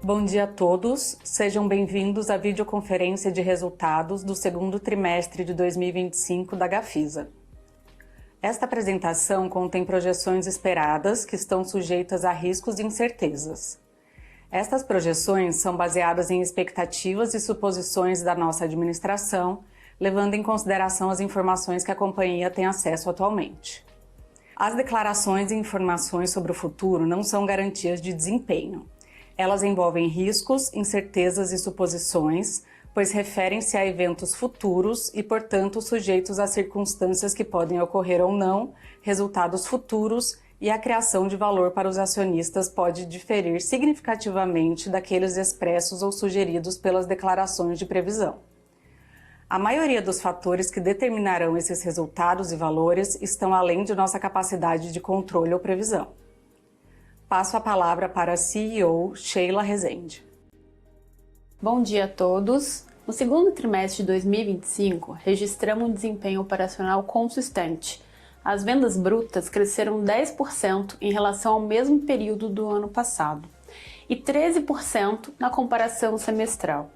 Bom dia a todos, sejam bem-vindos à videoconferência de resultados do segundo trimestre de 2025 da Gafisa. Esta apresentação contém projeções esperadas que estão sujeitas a riscos e incertezas. Estas projeções são baseadas em expectativas e suposições da nossa administração, levando em consideração as informações que a companhia tem acesso atualmente. As declarações e informações sobre o futuro não são garantias de desempenho. Elas envolvem riscos, incertezas e suposições, pois referem-se a eventos futuros e, portanto, sujeitos a circunstâncias que podem ocorrer ou não, resultados futuros, e a criação de valor para os acionistas pode diferir significativamente daqueles expressos ou sugeridos pelas declarações de previsão. A maioria dos fatores que determinarão esses resultados e valores estão além de nossa capacidade de controle ou previsão. Passo a palavra para a CEO Sheila Rezende. Bom dia a todos. No segundo trimestre de 2025, registramos um desempenho operacional consistente. As vendas brutas cresceram 10% em relação ao mesmo período do ano passado e 13% na comparação semestral.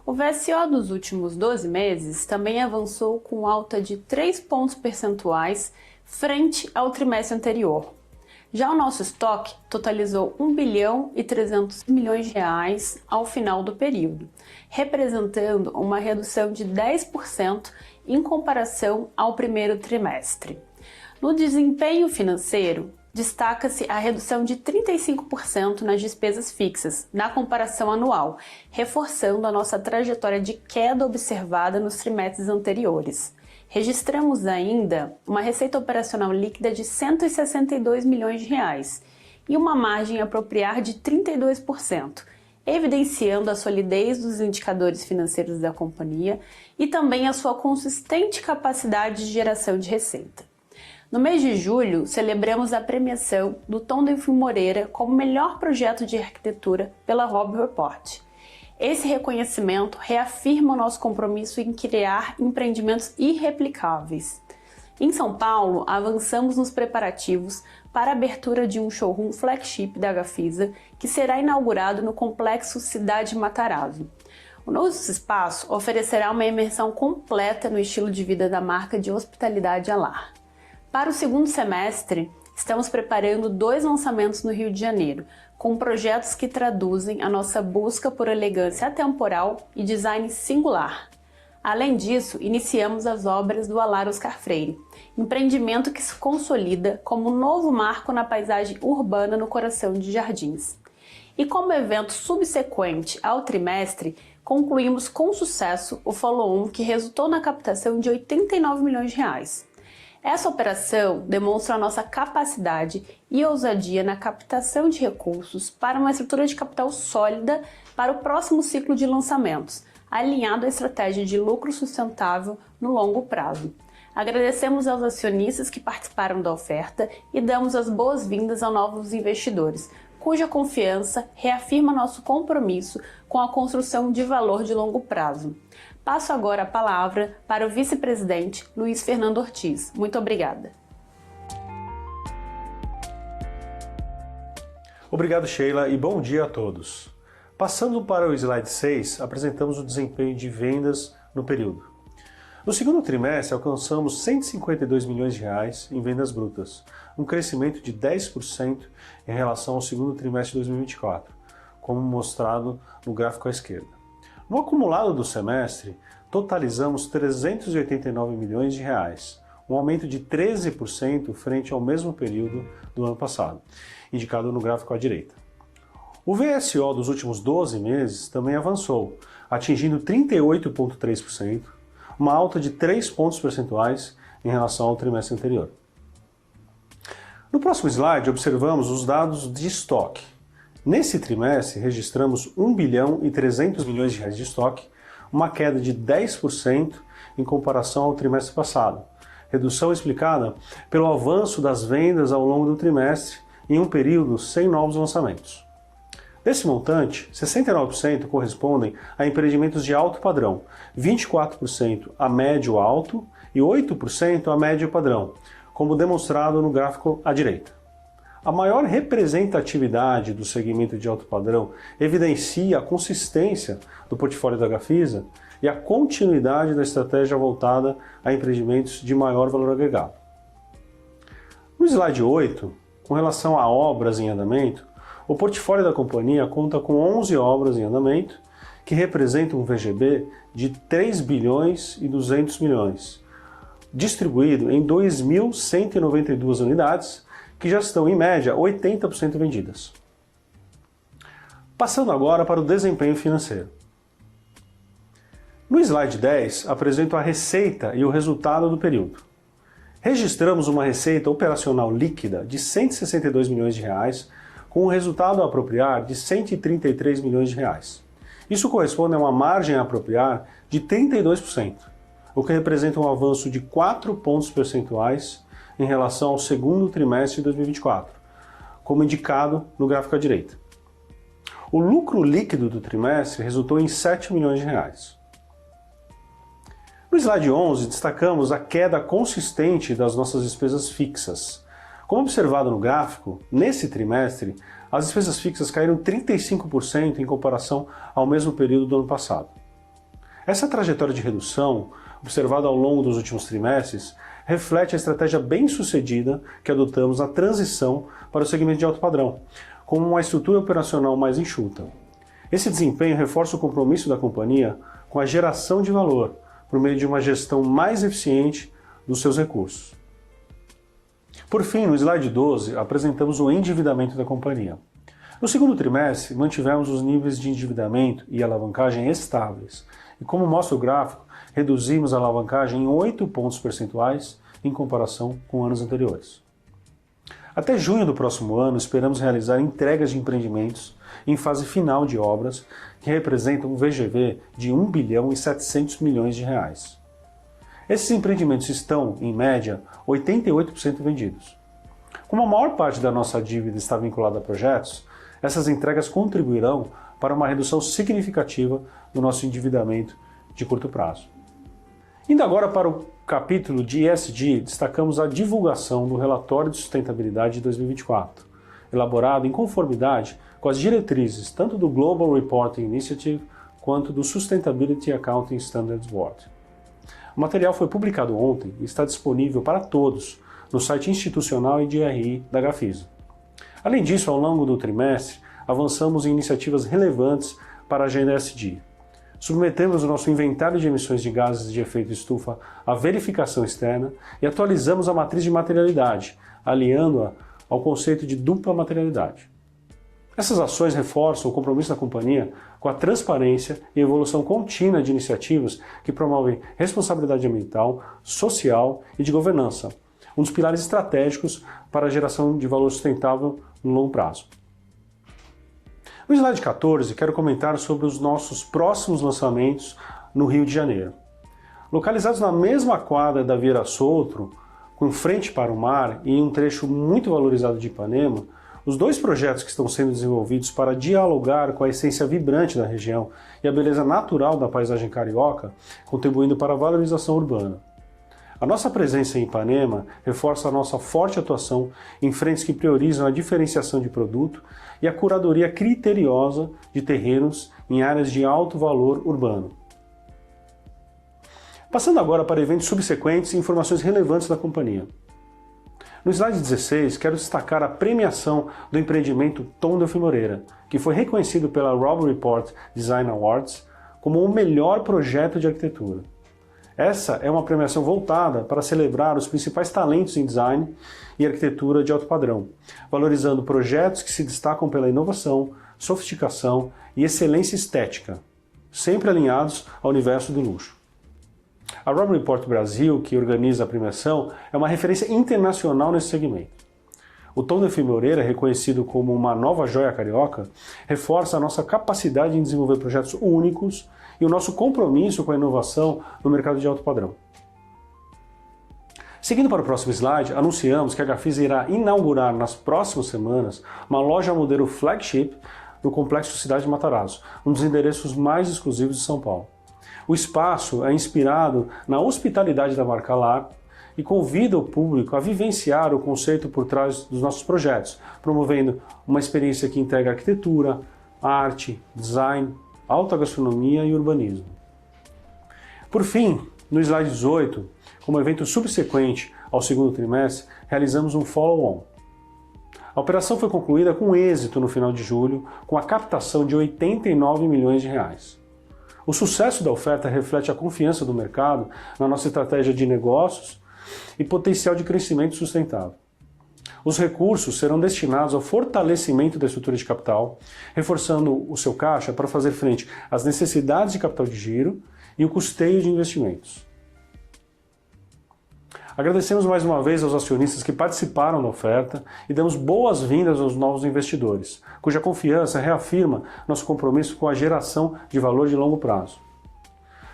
O VSO dos últimos 12 meses também avançou com alta de 3 pontos percentuais frente ao trimestre anterior. Já o nosso estoque totalizou 1 bilhão e 300 milhões de reais ao final do período, representando uma redução de 10% em comparação ao primeiro trimestre. No desempenho financeiro, destaca-se a redução de 35% nas despesas fixas, na comparação anual, reforçando a nossa trajetória de queda observada nos trimestres anteriores. Registramos ainda uma receita operacional líquida de 162 milhões de reais e uma margem a apropriar de 32%, evidenciando a solidez dos indicadores financeiros da companhia e também a sua consistente capacidade de geração de receita. No mês de julho, celebramos a premiação do Tondel Moreira como melhor projeto de arquitetura pela Robb Report. Esse reconhecimento reafirma o nosso compromisso em criar empreendimentos irreplicáveis. Em São Paulo, avançamos nos preparativos para a abertura de um showroom flagship da Gafisa, que será inaugurado no complexo Cidade Matarazzo. O novo espaço oferecerá uma imersão completa no estilo de vida da marca de hospitalidade à lar. Para o segundo semestre, estamos preparando 2 lançamentos no Rio de Janeiro, com projetos que traduzem a nossa busca por elegância atemporal e design singular. Além disso, iniciamos as obras do Alar Oscar Freire, empreendimento que se consolida como um novo marco na paisagem urbana no coração de Jardins. E como evento subsequente ao trimestre, concluímos com sucesso o follow-on que resultou na captação de 89 milhões de reais. Essa operação demonstra a nossa capacidade e ousadia na captação de recursos para uma estrutura de capital sólida para o próximo ciclo de lançamentos, alinhado à estratégia de lucro sustentável no longo prazo. Agradecemos aos acionistas que participaram da oferta e damos as boas-vindas a novos investidores, cuja confiança reafirma nosso compromisso com a construção de valor de longo prazo. Passo agora a palavra para o vice-presidente Luiz Fernando Ortiz. Muito obrigada. Obrigado, Sheila, e bom dia a todos. Passando para o slide 6, apresentamos o desempenho de vendas no período. No segundo trimestre, alcançamos 152 milhões de reais em vendas brutas, um crescimento de 10% em relação ao segundo trimestre de 2024, como mostrado no gráfico à esquerda. No acumulado do semestre, totalizamos 389 milhões de reais, um aumento de 13% frente ao mesmo período do ano passado, indicado no gráfico à direita. O VSO dos últimos 12 meses também avançou, atingindo 38,3%, uma alta de 3 pontos percentuais em relação ao trimestre anterior. No próximo slide, observamos os dados de estoque. Nesse trimestre, registramos 1 bilhão e 300 milhões de reais de estoque, uma queda de 10% em comparação ao trimestre passado. Redução explicada pelo avanço das vendas ao longo do trimestre em um período sem novos lançamentos. Desse montante, 69% correspondem a empreendimentos de alto padrão, 24% a médio alto e 8% a médio padrão, como demonstrado no gráfico à direita. A maior representatividade do segmento de alto padrão evidencia a consistência do portfólio da Gafisa e a continuidade da estratégia voltada a empreendimentos de maior valor agregado. No slide 8, com relação a obras em andamento, o portfólio da companhia conta com 11 obras em andamento, que representam um VGB de 3 bilhões e 200 milhões, distribuído em 2.192 unidades, que já estão, em média, 80% vendidas. Passando agora para o desempenho financeiro. No slide 10, apresento a receita e o resultado do período. Registramos uma receita operacional líquida de R$ 162 milhões de reais, com um resultado a apropriar de R$ 133 milhões de reais. Isso corresponde a uma margem a apropriar de 32%, o que representa um avanço de 4 pontos percentuais em relação ao segundo trimestre de 2024, como indicado no gráfico à direita. O lucro líquido do trimestre resultou em R$ 7 milhões de reais. No slide 11, destacamos a queda consistente das nossas despesas fixas. Como observado no gráfico, nesse trimestre, as despesas fixas caíram 35% em comparação ao mesmo período do ano passado. Essa trajetória de redução, observada ao longo dos últimos trimestres, reflete a estratégia bem-sucedida que adotamos na transição para o segmento de alto padrão, com uma estrutura operacional mais enxuta. Esse desempenho reforça o compromisso da companhia com a geração de valor, por meio de uma gestão mais eficiente dos seus recursos. Por fim, no slide 12, apresentamos o endividamento da companhia. No segundo trimestre, mantivemos os níveis de endividamento e alavancagem estáveis, e como mostra o gráfico, reduzimos a alavancagem em 8 pontos percentuais em comparação com anos anteriores. Até junho do próximo ano, esperamos realizar entregas de empreendimentos em fase final de obras que representam um VGV de 1 bilhão e 700 milhões de reais. Esses empreendimentos estão, em média, 88% vendidos. Como a maior parte da nossa dívida está vinculada a projetos, essas entregas contribuirão para uma redução significativa do nosso endividamento de curto prazo. Indo agora para o capítulo de ESG, destacamos a divulgação do relatório de sustentabilidade de 2024, elaborado em conformidade com as diretrizes tanto do Global Reporting Initiative quanto do Sustainability Accounting Standards Board. O material foi publicado ontem e está disponível para todos no site institucional e de RI da Gafisa. Além disso, ao longo do trimestre, avançamos em iniciativas relevantes para a agenda ESG. Submetemos o nosso inventário de emissões de gases de efeito estufa à verificação externa e atualizamos a matriz de materialidade, aliando-a ao conceito de dupla materialidade. Essas ações reforçam o compromisso da companhia com a transparência e evolução contínua de iniciativas que promovem responsabilidade ambiental, social e de governança, um dos pilares estratégicos para a geração de valor sustentável no longo prazo. No slide 14, quero comentar sobre os nossos próximos lançamentos no Rio de Janeiro. Localizados na mesma quadra da Vieira Soltro, com frente para o mar e em um trecho muito valorizado de Ipanema, os dois projetos que estão sendo desenvolvidos para dialogar com a essência vibrante da região e a beleza natural da paisagem carioca, contribuindo para a valorização urbana. A nossa presença em Ipanema reforça a nossa forte atuação em frentes que priorizam a diferenciação de produto e a curadoria criteriosa de terrenos em áreas de alto valor urbano. Passando agora para eventos subsequentes e informações relevantes da companhia. No slide 16, quero destacar a premiação do empreendimento Tom Delfim Moreira, que foi reconhecido pela Robb Report Design Awards como o melhor projeto de arquitetura. Essa é uma premiação voltada para celebrar os principais talentos em design e arquitetura de alto padrão, valorizando projetos que se destacam pela inovação, sofisticação e excelência estética, sempre alinhados ao universo do luxo. A Robb Report Brasil, que organiza a premiação, é uma referência internacional nesse segmento. O Tom Delfim Moreira, reconhecido como uma nova joia carioca, reforça a nossa capacidade em desenvolver projetos únicos e o nosso compromisso com a inovação no mercado de alto padrão. Seguindo para o próximo slide, anunciamos que a Gafisa irá inaugurar nas próximas semanas uma loja modelo flagship no Complexo Cidade Matarazzo, um dos endereços mais exclusivos de São Paulo. O espaço é inspirado na hospitalidade da marca Lar e convida o público a vivenciar o conceito por trás dos nossos projetos, promovendo uma experiência que integra arquitetura, arte, design, alta gastronomia e urbanismo. Por fim, no slide 18, como evento subsequente ao segundo trimestre, realizamos um follow-on. A operação foi concluída com êxito no final de julho, com a captação de 89 milhões de reais. O sucesso da oferta reflete a confiança do mercado na nossa estratégia de negócios e potencial de crescimento sustentável. Os recursos serão destinados ao fortalecimento da estrutura de capital, reforçando o seu caixa para fazer frente às necessidades de capital de giro e o custeio de investimentos. Agradecemos mais uma vez aos acionistas que participaram da oferta e damos boas-vindas aos novos investidores, cuja confiança reafirma nosso compromisso com a geração de valor de longo prazo.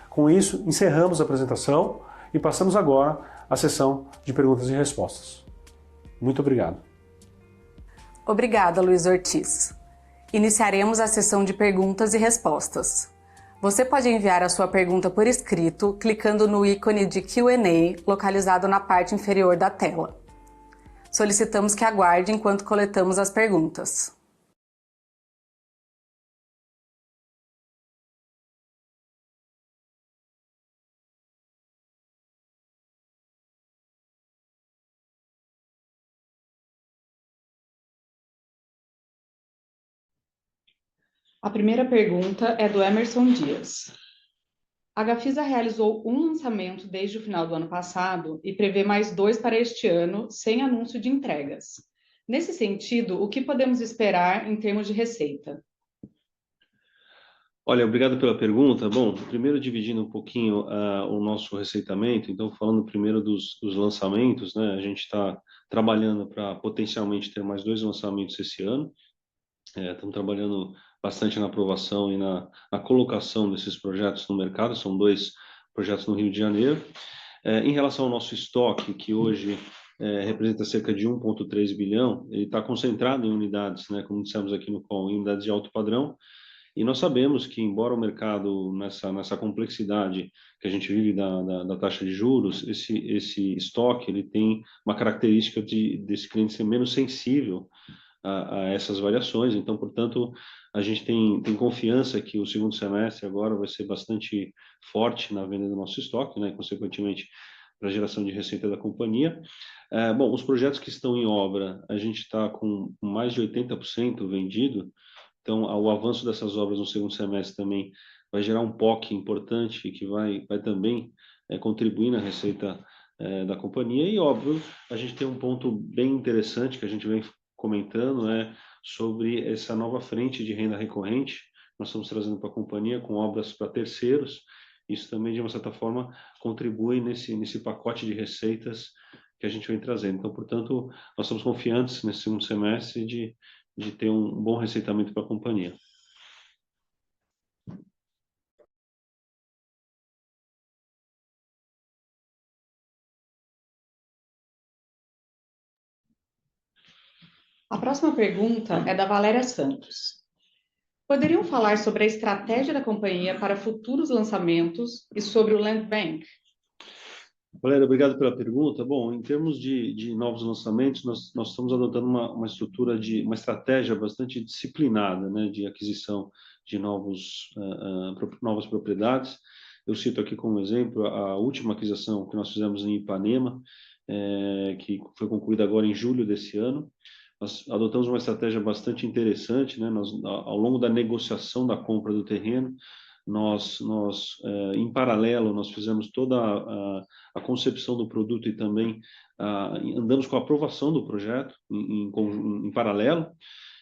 Com isso, encerramos a apresentação e passamos agora à sessão de perguntas e respostas. Muito obrigado. Obrigada, Luiz Ortiz. Iniciaremos a sessão de perguntas e respostas. Você pode enviar a sua pergunta por escrito clicando no ícone de Q&A localizado na parte inferior da tela. Solicitamos que aguarde enquanto coletamos as perguntas. A primeira pergunta é do Emerson Dias. A Gafisa realizou um lançamento desde o final do ano passado e prevê mais 2 para este ano, sem anúncio de entregas. Nesse sentido, o que podemos esperar em termos de receita? Olha, obrigado pela pergunta. Bom, primeiro dividindo um pouquinho o nosso receitamento, então falando primeiro dos lançamentos, né? A gente está trabalhando para potencialmente ter mais 2 lançamentos esse ano. Estamos trabalhando bastante na aprovação e na colocação desses projetos no mercado, são 2 projetos no Rio de Janeiro. Em relação ao nosso estoque, que hoje representa cerca de 1,3 bilhão, ele está concentrado em unidades, né, como dissemos aqui no call, em unidades de alto padrão, e nós sabemos que, embora o mercado, nessa complexidade que a gente vive da taxa de juros, esse estoque ele tem uma característica desse cliente ser menos sensível a essas variações. Então, portanto, a gente tem confiança que o segundo semestre agora vai ser bastante forte na venda do nosso estoque, né, consequentemente, para a geração de receita da companhia. Bom, os projetos que estão em obra, a gente está com mais de 80% vendido. Então, o avanço dessas obras no segundo semestre também vai gerar um POC importante que vai também contribuir na receita da companhia. E, óbvio, a gente tem um ponto bem interessante que a gente vem comentando, sobre essa nova frente de renda recorrente. Nós estamos trazendo para a companhia com obras para terceiros. Isso também, de uma certa forma, contribui nesse pacote de receitas que a gente vem trazendo. Então, portanto, nós estamos confiantes nesse segundo semestre de ter um bom receitamento para a companhia. A próxima pergunta é da Valéria Santos. Poderiam falar sobre a estratégia da companhia para futuros lançamentos e sobre o Land Bank? Valéria, obrigado pela pergunta. Bom, em termos de novos lançamentos, nós estamos adotando uma estrutura uma estratégia bastante disciplinada, né, de aquisição de novas propriedades. Eu cito aqui como exemplo a última aquisição que nós fizemos em Ipanema, que foi concluída agora em julho desse ano. Nós adotamos uma estratégia bastante interessante, né? Ao longo da negociação da compra do terreno, em paralelo, nós fizemos toda a concepção do produto e também andamos com a aprovação do projeto em paralelo.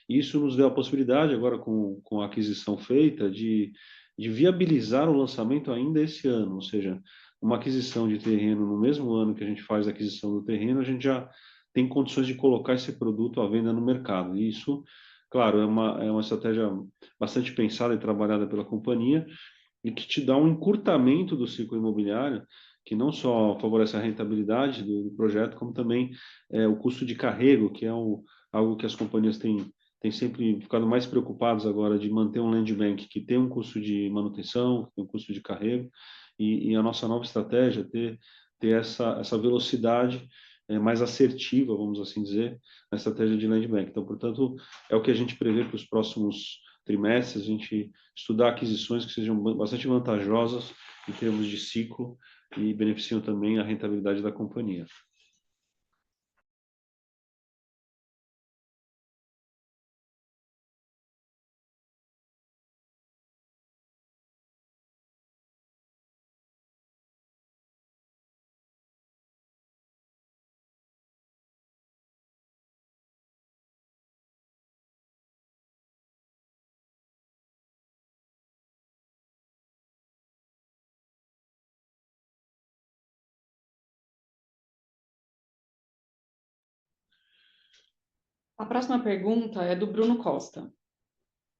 Isso nos deu a possibilidade, agora com a aquisição feita, de viabilizar o lançamento ainda esse ano, ou seja, uma aquisição de terreno no mesmo ano que a gente faz a aquisição do terreno, a gente já tem condições de colocar esse produto à venda no mercado. E isso, claro, é uma estratégia bastante pensada e trabalhada pela companhia e que te dá um encurtamento do ciclo imobiliário, que não só favorece a rentabilidade do projeto, como também o custo de carrego, que é algo que as companhias têm sempre ficado mais preocupadas agora de manter um land bank que tem um custo de manutenção, que tem um custo de carrego, e a nossa nova estratégia, ter ter essa velocidade mais assertiva, vamos assim dizer, na estratégia de land bank. Então, portanto, é o que a gente prevê para os próximos trimestres, a gente estudar aquisições que sejam bastante vantajosas em termos de ciclo e beneficiam também a rentabilidade da companhia. A próxima pergunta é do Bruno Costa.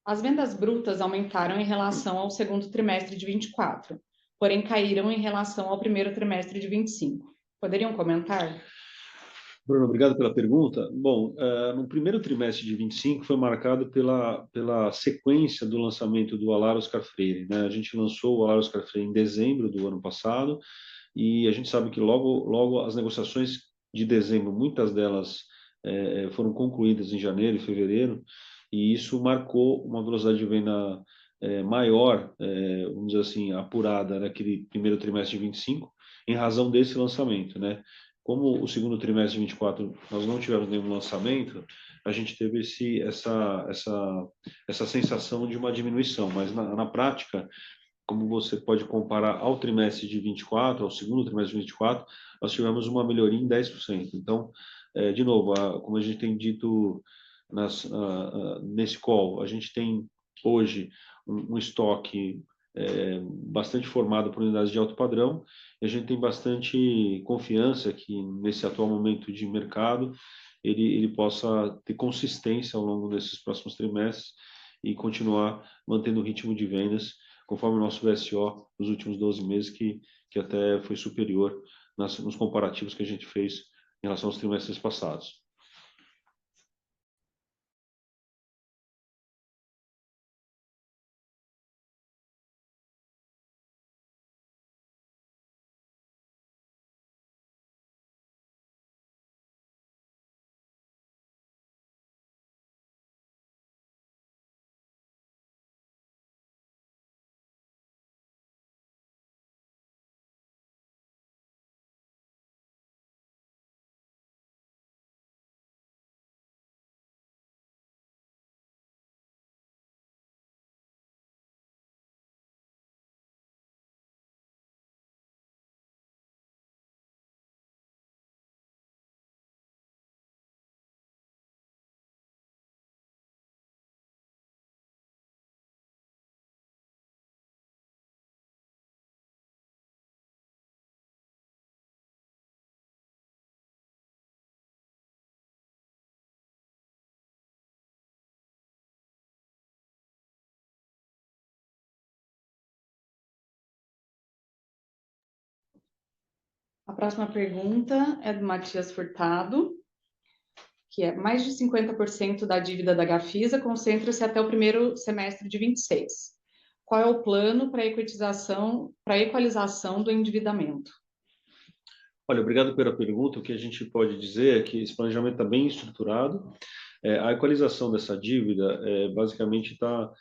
As vendas brutas aumentaram em relação ao segundo trimestre de 24, porém caíram em relação ao primeiro trimestre de 25. Poderiam comentar? Bruno, obrigado pela pergunta. Bom, no primeiro trimestre de 25 foi marcado pela sequência do lançamento do Alar Oscar Freire, né? A gente lançou o Alar Oscar Freire em dezembro do ano passado e a gente sabe que logo as negociações de dezembro, muitas delas foram concluídas em janeiro e fevereiro, e isso marcou uma velocidade de venda maior, vamos dizer assim, apurada naquele primeiro trimestre de 25, em razão desse lançamento, né? Como o segundo trimestre de 24 nós não tivemos nenhum lançamento, a gente teve essa sensação de uma diminuição, mas na prática, como você pode comparar ao trimestre de 24, ao segundo trimestre de 24, nós tivemos uma melhoria em 10%. Então, de novo, como a gente tem dito nesse call, a gente tem hoje um estoque bastante formado por unidades de alto padrão, e a gente tem bastante confiança que nesse atual momento de mercado ele possa ter consistência ao longo desses próximos trimestres e continuar mantendo o ritmo de vendas conforme o nosso VSO nos últimos 12 meses, que até foi superior nos comparativos que a gente fez em relação aos trimestres passados. A próxima pergunta é do Matias Furtado, que é mais de 50% da dívida da Gafisa concentra-se até o primeiro semestre de 26. Qual é o plano para a equalização do endividamento? Olha, obrigado pela pergunta. O que a gente pode dizer é que esse planejamento está bem estruturado. A equalização dessa dívida basicamente está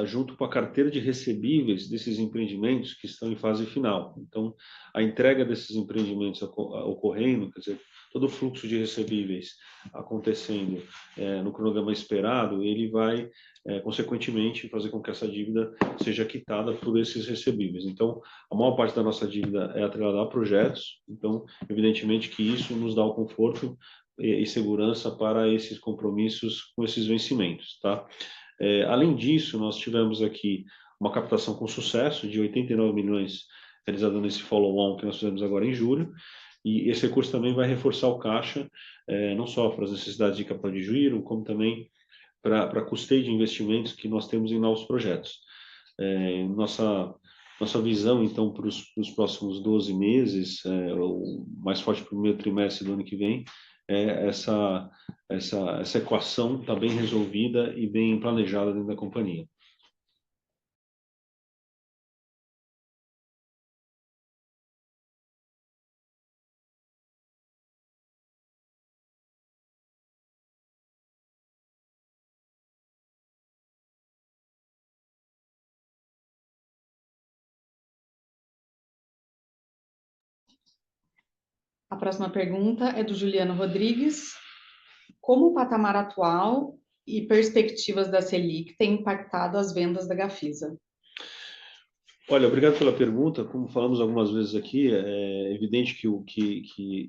junto com a carteira de recebíveis desses empreendimentos que estão em fase final. Então, a entrega desses empreendimentos ocorrendo, quer dizer, todo o fluxo de recebíveis acontecendo no cronograma esperado, ele vai, consequentemente, fazer com que essa dívida seja quitada por esses recebíveis. Então, a maior parte da nossa dívida é atrelada a projetos, então, evidentemente que isso nos dá o conforto e segurança para esses compromissos com esses vencimentos, tá? Além disso, nós tivemos aqui uma captação com sucesso de 89 milhões realizada nesse follow-on que nós fizemos agora em julho, e esse recurso também vai reforçar o caixa, não só para as necessidades de capital de giro, como também para custeio de investimentos que nós temos em novos projetos. Nossa visão, então, para os próximos 12 meses, o mais forte para o primeiro trimestre do ano que vem, essa equação está bem resolvida e bem planejada dentro da companhia. A próxima pergunta é do Juliano Rodrigues. Como o patamar atual e perspectivas da Selic têm impactado as vendas da Gafisa? Olha, obrigado pela pergunta. Como falamos algumas vezes aqui, é evidente que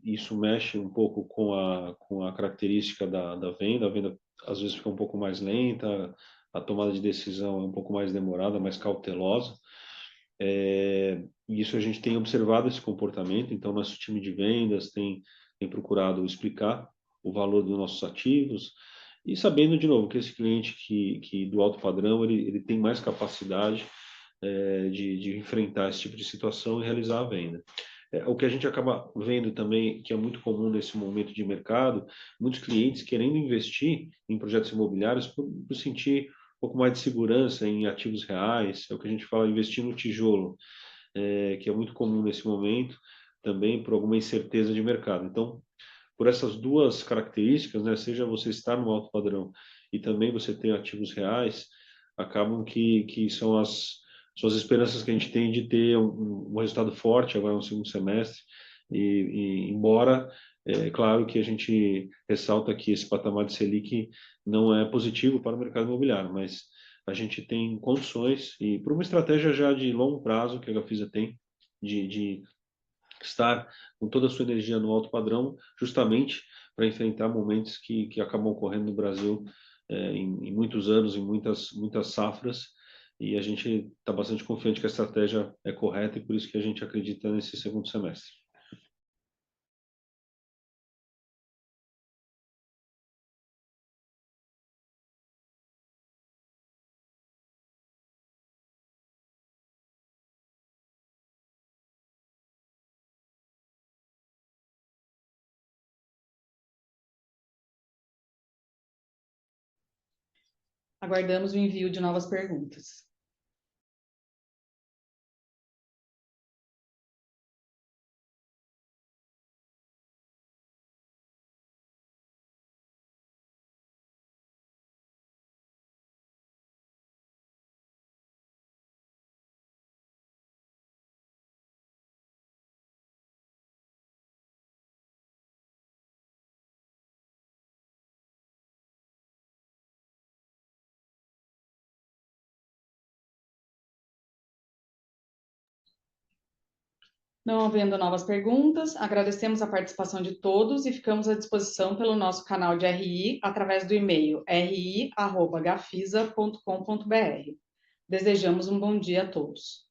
isso mexe um pouco com a característica da venda. A venda às vezes fica um pouco mais lenta, a tomada de decisão é um pouco mais demorada, mais cautelosa. E isso a gente tem observado esse comportamento. Então, nosso time de vendas tem procurado explicar o valor dos nossos ativos e sabendo, de novo, que esse cliente que do alto padrão, ele tem mais capacidade de enfrentar esse tipo de situação e realizar a venda. O que a gente acaba vendo também, que é muito comum nesse momento de mercado, muitos clientes querendo investir em projetos imobiliários por sentir um pouco mais de segurança em ativos reais, é o que a gente fala, investir no tijolo, que é muito comum nesse momento, também por alguma incerteza de mercado. Então, por essas duas características, né, seja você estar no alto padrão e também você ter ativos reais, acabam que são as esperanças que a gente tem de ter um resultado forte agora no segundo semestre. Embora, é claro que a gente ressalta que esse patamar de Selic não é positivo para o mercado imobiliário, mas a gente tem condições, e por uma estratégia já de longo prazo que a Gafisa tem, de estar com toda a sua energia no alto padrão, justamente para enfrentar momentos que acabam ocorrendo no Brasil em muitos anos, em muitas safras, e a gente está bastante confiante que a estratégia é correta e por isso que a gente acredita nesse segundo semestre. Aguardamos o envio de novas perguntas. Não havendo novas perguntas, agradecemos a participação de todos e ficamos à disposição pelo nosso canal de RI através do e-mail ri@gafisa.com.br. Desejamos um bom dia a todos.